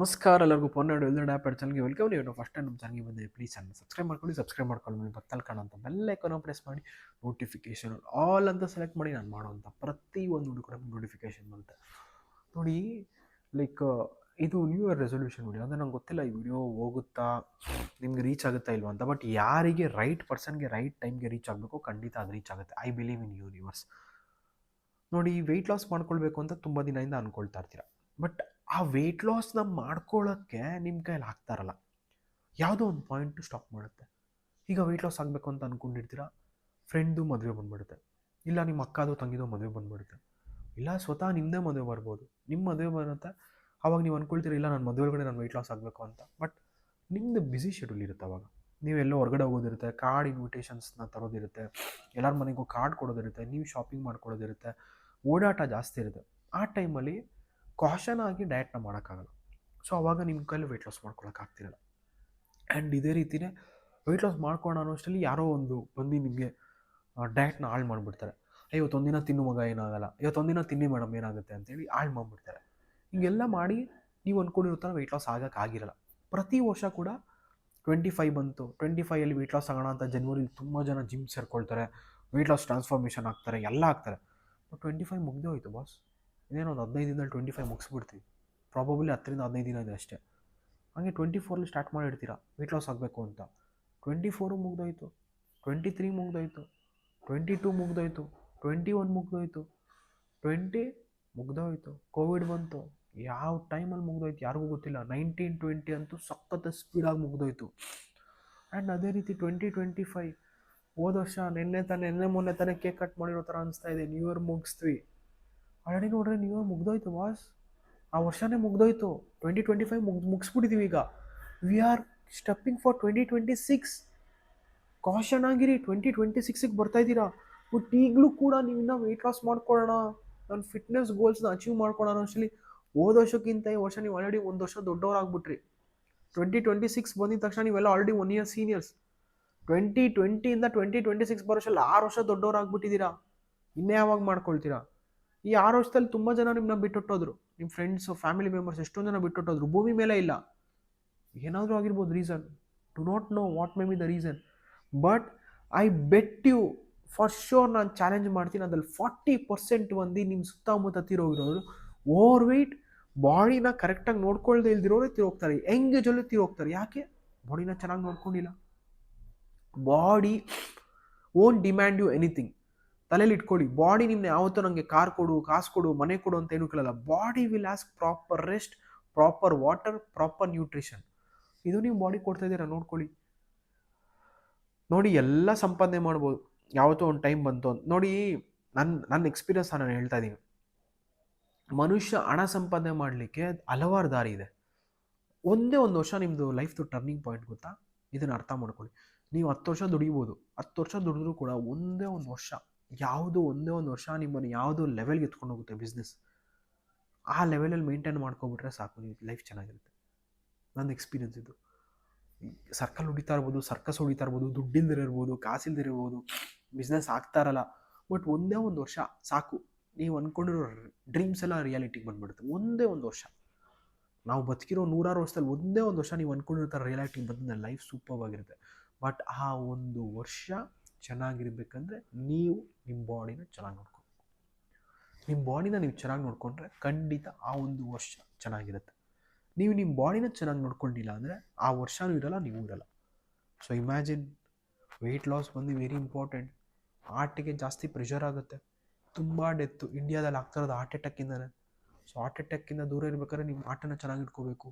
ನಮಸ್ಕಾರ ಎಲ್ಲರಿಗೂ ಪೊನ್ನಾಡು ಎಲ್ಲರ ಆ್ಯಪ್ ಚಾನಲ್ಗೆ ವೆಲ್ಕಮ್. ನೀವು ಫಸ್ಟ್ ಟೈಮ್ ನಮ್ಮ ಚಾನಲ್ಗೆ ಬಂದರೆ ಪ್ಲೀಸ್ ಚಾನಲ್ ಸಬ್ಸ್ಕ್ರೈಬ್ ಮಾಡ್ಕೊಳ್ಳಿ ಮೇಲೆ ಬತ್ತಲ್ ಕಾಣೋಂಥ ಬೆಲ್ ಐಕಾನ್ ಪ್ರೆಸ್ ಮಾಡಿ ನೋಟಿಫಿಕೇಶನ್ ಆಲ್ ಅಂತ ಸೆಲೆಕ್ಟ್ ಮಾಡಿ ನಾನು ಮಾಡೋವಂಥ ಪ್ರತಿಯೊಂದು ವಿಡಿಯೋ ಕೂಡ ನೋಟಿಫಿಕೇಶನ್ ಬರುತ್ತೆ ನೋಡಿ. ಲೈಕ್ ಇದು ನ್ಯೂ ಇಯರ್ ರೆಸೊಲ್ಯೂಷನ್ ವಿಡಿಯೋ ಅಂದರೆ ನಂಗೆ ಗೊತ್ತಿಲ್ಲ ಈ ವಿಡಿಯೋ ಹೋಗುತ್ತಾ ನಿಮ್ಗೆ ರೀಚ್ ಆಗುತ್ತಾ ಇಲ್ವಾ ಅಂತ. ಬಟ್ ಯಾರಿಗೆ ರೈಟ್ ಪರ್ಸನ್ಗೆ ರೈಟ್ ಟೈಮ್ಗೆ ರೀಚ್ ಆಗಬೇಕು ಖಂಡಿತ ಅದು ರೀಚ್ ಆಗುತ್ತೆ. I believe in universe. ನೋಡಿ, ವೆಯ್ಟ್ ಲಾಸ್ ಮಾಡ್ಕೊಳ್ಬೇಕು ಅಂತ ತುಂಬ ದಿನದಿಂದ ಅಂದ್ಕೊಳ್ತಾ ಇರ್ತೀರ. ಬಟ್ ಆ ವೆಯ್ಟ್ ಲಾಸ್ನ ಮಾಡ್ಕೊಳ್ಳೋಕ್ಕೆ ನಿಮ್ಮ ಕೈಲಿ ಆಗ್ತಾರಲ್ಲ, ಯಾವುದೋ ಒಂದು ಪಾಯಿಂಟು ಸ್ಟಾಪ್ ಮಾಡುತ್ತೆ. ಈಗ ವೆಯ್ಟ್ ಲಾಸ್ ಆಗಬೇಕು ಅಂತ ಅಂದ್ಕೊಂಡಿರ್ತೀರ, ಫ್ರೆಂಡ್ದು ಮದುವೆ ಬಂದುಬಿಡುತ್ತೆ, ಇಲ್ಲ ನಿಮ್ಮ ಅಕ್ಕದು ತಂಗಿದೋ ಮದುವೆ ಬಂದುಬಿಡುತ್ತೆ, ಇಲ್ಲ ಸ್ವತಃ ನಿಮ್ಮದೇ ಮದುವೆ ಬರ್ಬೋದು. ನಿಮ್ಮ ಮದುವೆ ಬರುತ್ತೆ, ಆವಾಗ ನೀವು ಅಂದ್ಕೊಳ್ತೀರ ಇಲ್ಲ ನನ್ನ ಮದುವೆ ಒಳಗಡೆ ನಾನು ವೆಯ್ಟ್ ಲಾಸ್ ಆಗಬೇಕು ಅಂತ. ಬಟ್ ನಿಮ್ಮದು ಬ್ಯುಸಿ ಶೆಡ್ಯೂಲ್ ಇರುತ್ತೆ. ಅವಾಗ ನೀವೆಲ್ಲೋ ಹೊರಗಡೆ ಹೋಗೋದಿರುತ್ತೆ, ಕಾರ್ಡ್ ಇನ್ವಿಟೇಷನ್ಸ್ನ ತರೋದಿರುತ್ತೆ, ಎಲ್ಲರ ಮನೆಗೂ ಕಾರ್ಡ್ ಕೊಡೋದಿರುತ್ತೆ, ನೀವು ಶಾಪಿಂಗ್ ಮಾಡ್ಕೊಳ್ಳೋದಿರುತ್ತೆ, ಓಡಾಟ ಜಾಸ್ತಿ ಇರುತ್ತೆ. ಆ ಟೈಮಲ್ಲಿ ಕಾಷನ್ ಆಗಿ ಡಯಟ್ನ ಮಾಡೋಕ್ಕಾಗಲ್ಲ. ಸೊ ಆವಾಗ ನಿಮ್ಮ ಕೈಲಿ ವೆಯ್ಟ್ ಲಾಸ್ ಮಾಡ್ಕೊಳಕ್ಕಾಗ್ತಿರಲ್ಲ. ಆ್ಯಂಡ್ ಇದೇ ರೀತಿಯೇ ವೆಯ್ಟ್ ಲಾಸ್ ಮಾಡ್ಕೊಳ್ಳೋ ಅನ್ನೋಷ್ಟರಲ್ಲಿ ಯಾರೋ ಬಂದು ನಿಮಗೆ ಡಯಟ್ನ ಹಾಳು ಮಾಡಿಬಿಡ್ತಾರೆ. ಇವತ್ತೊಂದಿನ ತಿನ್ನು ಮಗ ಏನಾಗಲ್ಲ, ಇವತ್ತೊಂದಿನ ತಿನ್ನಿ ಮೇಡಮ್ ಏನಾಗುತ್ತೆ ಅಂತೇಳಿ ಹಾಳು ಮಾಡಿಬಿಡ್ತಾರೆ. ಹೀಗೆಲ್ಲ ಮಾಡಿ ನೀವು ಅಂದ್ಕೊಂಡಿರೋ ಥರ ವೆಯ್ಟ್ ಲಾಸ್ ಆಗೋಕ್ಕಾಗಿರಲ್ಲ. ಪ್ರತಿ ವರ್ಷ ಕೂಡ 25 ಬಂತು, 25 ವೆಯ್ಟ್ ಲಾಸ್ ಆಗೋಣ ಅಂತ ಜನವರಿಲಿ ತುಂಬ ಜನ ಜಿಮ್ ಸೇರ್ಕೊಳ್ತಾರೆ, ವೆಯ್ಟ್ ಲಾಸ್ ಟ್ರಾನ್ಸ್ಫಾರ್ಮೇಷನ್ ಆಗ್ತಾರೆ, ಎಲ್ಲ ಆಗ್ತಾರೆ. ಬಟ್ 25 ಮುಗ್ದೇ ಹೋಯ್ತು ಬಾಸ್. ಇನ್ನೇನು ಒಂದು 15 ದಿನದಲ್ಲಿ 25 ಮುಗಿಸ್ಬಿಡ್ತೀವಿ. ಪ್ರಾಬಬ್ಲಿ 10-15 ದಿನ ಇದೆ ಅಷ್ಟೇ. ಹಾಗೆ 24 ಸ್ಟಾರ್ಟ್ ಮಾಡಿರ್ತೀರ ವೆಯ್ಟ್ ಲಾಸ್ ಆಗಬೇಕು ಅಂತ. 24 ಮುಗ್ದೋಯ್ತು, 23 ಮುಗ್ದೋಯ್ತು, 22 ಮುಗ್ದೋಯ್ತು, 21 ಮುಗ್ದೋಯ್ತು, 20 ಮುಗ್ದೋಯ್ತು. ಕೋವಿಡ್ ಬಂತು, ಯಾವ ಟೈಮಲ್ಲಿ ಮುಗ್ದೋಯ್ತು ಯಾರಿಗೂ ಗೊತ್ತಿಲ್ಲ. 19-20 ಅಂತೂ ಸಖತ್ ಸ್ಪೀಡಾಗಿ ಮುಗ್ದೋಯ್ತು. ಆ್ಯಂಡ್ ಅದೇ ರೀತಿ 2025 ಹೋದ ವರ್ಷ ನಿನ್ನೆ ಮೊನ್ನೆ ತಾನೇ ಕೇಕ್ ಕಟ್ ಮಾಡಿರೋ ಥರ ಅನಿಸ್ತಾ ಇದೆ. ನ್ಯೂ ಇಯರ್ ಮುಗಿಸ್ತೀವಿ ಆಲ್ರೆಡಿ. ನೋಡ್ರಿ, ನ್ಯೂ ಇಯರ್ ಮುಗ್ದೋಯ್ತು ಬಾಸ್. ಆ ವರ್ಷನೇ ಮುಗ್ದೋಯ್ತು. 2025 ಮುಗಿಸ್ಬಿಟ್ಟಿದ್ದೀವಿ. ಈಗ we are stepping for 2026. Caution ಆಗಿರಿ, 2026ಗೆ ಬರ್ತಾ ಇದ್ದೀರಾ. ಬಟ್ ಈಗಲೂ ಕೂಡ ನೀವು ಇನ್ನೂ ವೆಯ್ಟ್ ಲಾಸ್ ಮಾಡ್ಕೊಳ್ಳೋಣ, ನನ್ನ ಫಿಟ್ನೆಸ್ ಗೋಲ್ಸ್ನ ಅಚೀವ್ ಮಾಡ್ಕೊಳ್ಳೋಣ ಅಷ್ಟರಲ್ಲಿ ಹೋದ ವರ್ಷಕ್ಕಿಂತ ಈ ವರ್ಷ ನೀವು ಆಲ್ರೆಡಿ ಒಂದು ವರ್ಷ ದೊಡ್ಡವರಾಗ್ಬಿಟ್ರಿ. 2026 ಬಂದಿದ ತಕ್ಷಣ ನೀವೆಲ್ಲ ಆಲ್ರೆಡಿ 1 ಇಯರ್ ಸೀನಿಯರ್ಸ್. 2020ಇಂದ 2026 ಬರೋಷ್ಟಲ್ಲಿ 6 ವರ್ಷ ದೊಡ್ಡವರಾಗ್ಬಿಟ್ಟಿದ್ದೀರಾ. ಇನ್ನೇ ಯಾವಾಗ ಮಾಡ್ಕೊಳ್ತೀರಾ? ಈ 6 ವರ್ಷದಲ್ಲಿ ತುಂಬ ಜನ ನಿಮ್ಮನ್ನ ಬಿಟ್ಟೊಟ್ಟೋದ್ರು. ನಿಮ್ಮ ಫ್ರೆಂಡ್ಸು, ಫ್ಯಾಮಿಲಿ ಮೆಂಬರ್ಸ್ ಎಷ್ಟೊಂದು ಜನ ಬಿಟ್ಟೊಟ್ಟೋದ್ರು. ಭೂಮಿ ಮೇಲೆ ಇಲ್ಲ. ಏನಾದರೂ ಆಗಿರ್ಬೋದು reason. Do not know what may be the reason. But I bet you for sure, ನಾನು ಚಾಲೆಂಜ್ ಮಾಡ್ತೀನಿ, ಅದ್ರಲ್ಲಿ 40% ಮಂದಿ ನಿಮ್ಮ ಸುತ್ತಮುತ್ತ ತೀರೋಗಿರೋರು ಓವರ್ ವೆಯ್ಟ್, ಬಾಡಿನ ಕರೆಕ್ಟಾಗಿ ನೋಡ್ಕೊಳ್ದೇ ಇಲ್ದಿರೋರೇ ತೀರೋಗ್ತಾರೆ. ಯಂಗ್ ಏಜಲ್ಲೂ ತೀರೋಗ್ತಾರೆ. ಯಾಕೆ? ಬಾಡಿನ ಚೆನ್ನಾಗಿ ನೋಡ್ಕೊಂಡಿಲ್ಲ. Body won't demand you anything. ತಲೆಯಲ್ಲಿ ಇಟ್ಕೊಳ್ಳಿ, ಬಾಡಿ ನಿಮ್ಮನ್ನ ಯಾವತ್ತೂ ನನಗೆ ಕಾರ್ ಕೊಡು, ಕಾಸು ಕೊಡು, ಮನೆ ಕೊಡು ಅಂತ ಏನೂ ಕೇಳಲ್ಲ. Body will ask proper rest, proper water, proper nutrition. ಇದು ನೀವು ಬಾಡಿ ಕೊಡ್ತಾ ಇದ್ದೀರಾ ನೋಡ್ಕೊಳ್ಳಿ. ನೋಡಿ, ಎಲ್ಲ ಸಂಪಾದನೆ ಮಾಡ್ಬೋದು, ಯಾವತ್ತೋ ಒಂದು ಟೈಮ್ ಬಂತು ಅಂತ. ನೋಡಿ, ನನ್ನ ಎಕ್ಸ್ಪೀರಿಯನ್ಸ್ ನಾನು ಹೇಳ್ತಾ ಇದ್ದೀನಿ. ಮನುಷ್ಯ ಹಣ ಸಂಪಾದನೆ ಮಾಡಲಿಕ್ಕೆ ಹಲವಾರು ದಾರಿ ಇದೆ. ಒಂದೇ ಒಂದು ವರ್ಷ ನಿಮ್ಮದು ಲೈಫ್ದು ಟರ್ನಿಂಗ್ ಪಾಯಿಂಟ್ ಗೊತ್ತಾ? ಇದನ್ನು ಅರ್ಥ ಮಾಡ್ಕೊಳ್ಳಿ. ನೀವು 10 ವರ್ಷ ದುಡಿಬೋದು, 10 ವರ್ಷ ದುಡಿದ್ರೂ ಕೂಡ ಒಂದೇ ಒಂದು ವರ್ಷ ನಿಮ್ಮನ್ನು ಯಾವುದೋ ಲೆವೆಲ್ಗೆ ಎತ್ಕೊಂಡು ಹೋಗುತ್ತೆ ಬಿಸ್ನೆಸ್. ಆ ಲೆವೆಲಲ್ಲಿ ಮೇಂಟೈನ್ ಮಾಡ್ಕೊಬಿಟ್ರೆ ಸಾಕು, ನೀವು ಲೈಫ್ ಚೆನ್ನಾಗಿರುತ್ತೆ. ನನ್ನ ಎಕ್ಸ್ಪೀರಿಯನ್ಸ್ ಇದು. ಸರ್ಕಲ್ ಹೊಡಿತಾ ಇರ್ಬೋದು, ಸರ್ಕಸ್ ಹೊಡಿತಾ ಇರ್ಬೋದು, ದುಡ್ಡಿಲ್ದಿರಿರ್ಬೋದು, ಕಾಸಿಲ್ದಿರ್ಬೋದು, ಬಿಸ್ನೆಸ್ ಆಗ್ತಾ ಇರಲ್ಲ. ಬಟ್ ಒಂದೇ ಒಂದು ವರ್ಷ ಸಾಕು, ನೀವು ಅಂದ್ಕೊಂಡಿರೋ ಡ್ರೀಮ್ಸ್ ಎಲ್ಲ ರಿಯಾಲಿಟಿಗೆ ಬಂದ್ಬಿಡುತ್ತೆ. ಒಂದೇ ಒಂದು ವರ್ಷ. ನಾವು ಬದುಕಿರೋ 100 ವರ್ಷದಲ್ಲಿ ಒಂದೇ ಒಂದು ವರ್ಷ ನೀವು ಅಂದ್ಕೊಂಡಿರೋ ರಿಯಾಲಿಟಿಗೆ ಬಂದ ಲೈಫ್ ಸೂಪರ್ ಆಗಿರುತ್ತೆ. ಬಟ್ ಆ ಒಂದು ವರ್ಷ ಚೆನ್ನಾಗಿರ್ಬೇಕಂದ್ರೆ ನೀವು ನಿಮ್ಮ ಬಾಡಿನ ಚೆನ್ನಾಗಿ ನೋಡ್ಕೊಬೇಕು. ನಿಮ್ಮ ಬಾಡಿನ ನೀವು ಚೆನ್ನಾಗಿ ನೋಡಿಕೊಂಡ್ರೆ ಖಂಡಿತ ಆ ಒಂದು ವರ್ಷ ಚೆನ್ನಾಗಿರುತ್ತೆ. ನೀವು ನಿಮ್ಮ ಬಾಡಿನ ಚೆನ್ನಾಗಿ ನೋಡ್ಕೊಂಡಿಲ್ಲ ಅಂದರೆ ಆ ವರ್ಷವೂ ಇರಲ್ಲ, ನೀವು ಇರಲ್ಲ. ಸೊ ಇಮ್ಯಾಜಿನ್, ವೆಯ್ಟ್ ಲಾಸ್ ಬಂದು ವೆರಿ ಇಂಪಾರ್ಟೆಂಟ್. ಹಾರ್ಟಿಗೆ ಜಾಸ್ತಿ ಪ್ರೆಷರ್ ಆಗುತ್ತೆ. ತುಂಬ ಡೆತ್ತು ಇಂಡಿಯಾದಲ್ಲಿ ಆಗ್ತಾ ಇರೋದು ಹಾರ್ಟ್ ಅಟ್ಯಾಕಿಂದನೇ. ಸೊ ಹಾರ್ಟ್ ಅಟ್ಯಾಕಿಂದ ದೂರ ಇರಬೇಕಾದ್ರೆ ನಿಮ್ಮ ಹಾರ್ಟನ್ನು ಚೆನ್ನಾಗಿ ಇಟ್ಕೋಬೇಕು.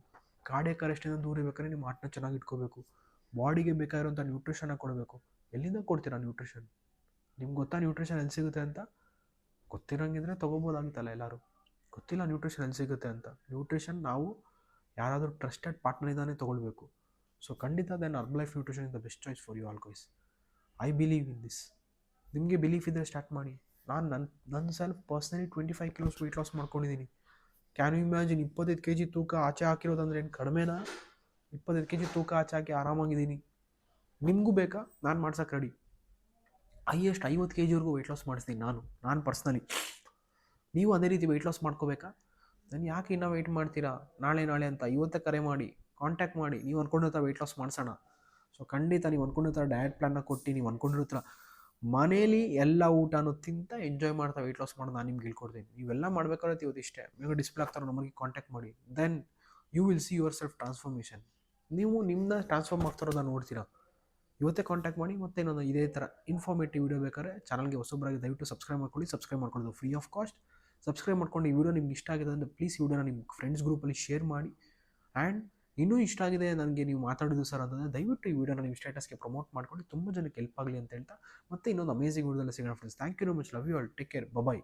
ಕಾರ್ಡಿಯಾಕ್ ಅರೆಸ್ಟಿಂದ ದೂರ ಇರಬೇಕಾದ್ರೆ ನಿಮ್ಮ ಹಾರ್ಟನ್ನ ಚೆನ್ನಾಗಿ ಇಟ್ಕೋಬೇಕು. ಬಾಡಿಗೆ ಬೇಕಾಗಿರೋಂಥ ನ್ಯೂಟ್ರಿಷನ್ನ ಕೊಡಬೇಕು. ಎಲ್ಲಿಂದ ಕೊಡ್ತೀರಾ ನ್ಯೂಟ್ರಿಷನ್? ನಿಮ್ಗೆ ಗೊತ್ತಾ ನ್ಯೂಟ್ರಿಷನ್ ಎಲ್ಲಿ ಸಿಗುತ್ತೆ ಅಂತ? ಗೊತ್ತಿರೋಂಗಿದ್ರೆ ತೊಗೋಬೋದಾಗಿತ್ತಲ್ಲ ಎಲ್ಲರೂ. ಗೊತ್ತಿಲ್ಲ ನ್ಯೂಟ್ರಿಷನ್ ಎಲ್ಲಿ ಸಿಗುತ್ತೆ ಅಂತ. ನ್ಯೂಟ್ರಿಷನ್ ನಾವು ಯಾರಾದರೂ ಟ್ರಸ್ಟೆಡ್ ಪಾರ್ಟ್ನರಿಂದಾನೇ ತೊಗೊಳ್ಬೇಕು. ಸೊ ಖಂಡಿತ then Herbalife nutrition is the best choice for you all guys. I believe in this. ನಿಮಗೆ ಬಿಲೀಫ್ ಇದ್ದರೆ ಸ್ಟಾರ್ಟ್ ಮಾಡಿ. ನಾನು ನನ್ನ self personally 25 kilos weight loss ಮಾಡ್ಕೊಂಡಿದ್ದೀನಿ. Can you imagine? 25 kg ತೂಕ ಆಚೆ ಹಾಕಿರೋದಂದ್ರೆ ಏನು ಕಡಿಮೆನಾ? 25 kg ತೂಕ ಆಚೆ ಹಾಕಿ ಆರಾಮಾಗಿದ್ದೀನಿ. ನಿಮಗೂ ಬೇಕಾ? ನಾನು ಮಾಡ್ಸೋಕೆ ready. Highest 50 kg weight loss ಮಾಡಿಸ್ತೀನಿ ನಾನು ಪರ್ಸ್ನಲಿ. ನೀವು ಅದೇ ರೀತಿ ವೆಯ್ಟ್ ಲಾಸ್ ಮಾಡ್ಕೋಬೇಕಾ? ನಾನು ಯಾಕೆ ಇನ್ನೂ ವೆಯ್ಟ್ ಮಾಡ್ತೀರಾ, ನಾಳೆ ನಾಳೆ ಅಂತ ಇವತ್ತೇ ಕರೆ ಮಾಡಿ, ಕಾಂಟ್ಯಾಕ್ಟ್ ಮಾಡಿ. ನೀವು ಅಂದ್ಕೊಂಡಿರೋ ಥರ ವೆಯ್ಟ್ ಲಾಸ್ ಮಾಡಿಸೋಣ. ಸೊ ಖಂಡಿತ ನೀವು ಅಂದ್ಕೊಂಡಿರೋ ಥರ ಡಯಟ್ ಪ್ಲಾನ್ನ ಕೊಟ್ಟು, ನೀವು ಅಂದ್ಕೊಂಡಿರೋ ಥರ ಮನೇಲಿ ಎಲ್ಲ ಊಟನೂ ತಿಂತ ಎಂಜಾಯ್ ಮಾಡ್ತಾ ವೆಯ್ಟ್ ಲಾಸ್ ಮಾಡೋದು ನಾನು ನಿಮ್ಗೆ ಹೇಳ್ಕೊಡ್ತೀನಿ. ನೀವೆಲ್ಲ ಮಾಡ್ಬೇಕಾದ್ರೆ ಇವತ್ತು ಇಷ್ಟೇ, ನಿಮಗೆ ಡಿಸ್ಪ್ಲೇ ಆಗ್ತಾರೋ ನಮಗೆ ಕಾಂಟ್ಯಾಕ್ಟ್ ಮಾಡಿ. Then you will see yourself transformation. ನೀವು ನಿಮ್ಮನ್ನ ಟ್ರಾನ್ಸ್ಫಾರ್ಮ್ ಆಗ್ತಾರೋದನ್ನ ನೋಡ್ತೀರಾ. ಇವತ್ತೇ ಕಾಂಟ್ಯಾಕ್ಟ್ ಮಾಡಿ. ಮತ್ತೆ ಇನ್ನೊಂದು ಇದೇ ಥರ ಇನ್ಫಾರ್ಮೇಟಿವ್ ವೀಡಿಯೋ ಬೇಕಾದ್ರೆ ಚಾನಲ್ಗೆ ಹೊಸಬರಾಗಿ ದಯವಿಟ್ಟು ಸಬ್ಸ್ಕ್ರೈಬ್ ಮಾಡ್ಕೊಳ್ಳಿ. ಸಬ್ಸ್ಕ್ರೈಬ್ ಮಾಡ್ಕೊಳ್ಳೋದು ಫ್ರೀ ಆಫ್ ಕಾಸ್ಟ್. ಸಬ್ಸ್ಕ್ರೈಬ್ ಮಾಡ್ಕೊಂಡು ಈ ವಿಡಿಯೋ ನಿಮ್ಗೆ ಇಷ್ಟ ಆಗಿದೆ ಅಂದರೆ ಪ್ಲೀಸ್ ಈ ವಿಡಿಯೋನ ನಿಮ್ಮ ಫ್ರೆಂಡ್ಸ್ ಗ್ರೂಪಲ್ಲಿ ಶೇರ್ ಮಾಡಿ. ಆ್ಯಂಡ್ ಇನ್ನೂ ಇಷ್ಟ ಆಗಿದೆ ನನಗೆ ನೀವು ಮಾತಾಡೋದು ಸರ್ ಅಂತಂದರೆ ದಯವಿಟ್ಟು ಈ ವಿಡಿಯೋನ ನಿಮ್ಮ ಸ್ಟೇಟಸ್ಗೆ ಪ್ರಮೋಟ್ ಮಾಡ್ಕೊಂಡು ತುಂಬ ಜನಕ್ಕೆ ಹೆಲ್ಪ್ ಆಗಲಿ ಅಂತ ಹೇಳ್ತಾ ಮತ್ತೆ ಇನ್ನೊಂದು ಅಮೇಜಿಂಗ್ ವಿಡಿಯೋದಲ್ಲಿ ಸಿಗೋಣ friends. Thank you very much. Love you all. Take care. Bye.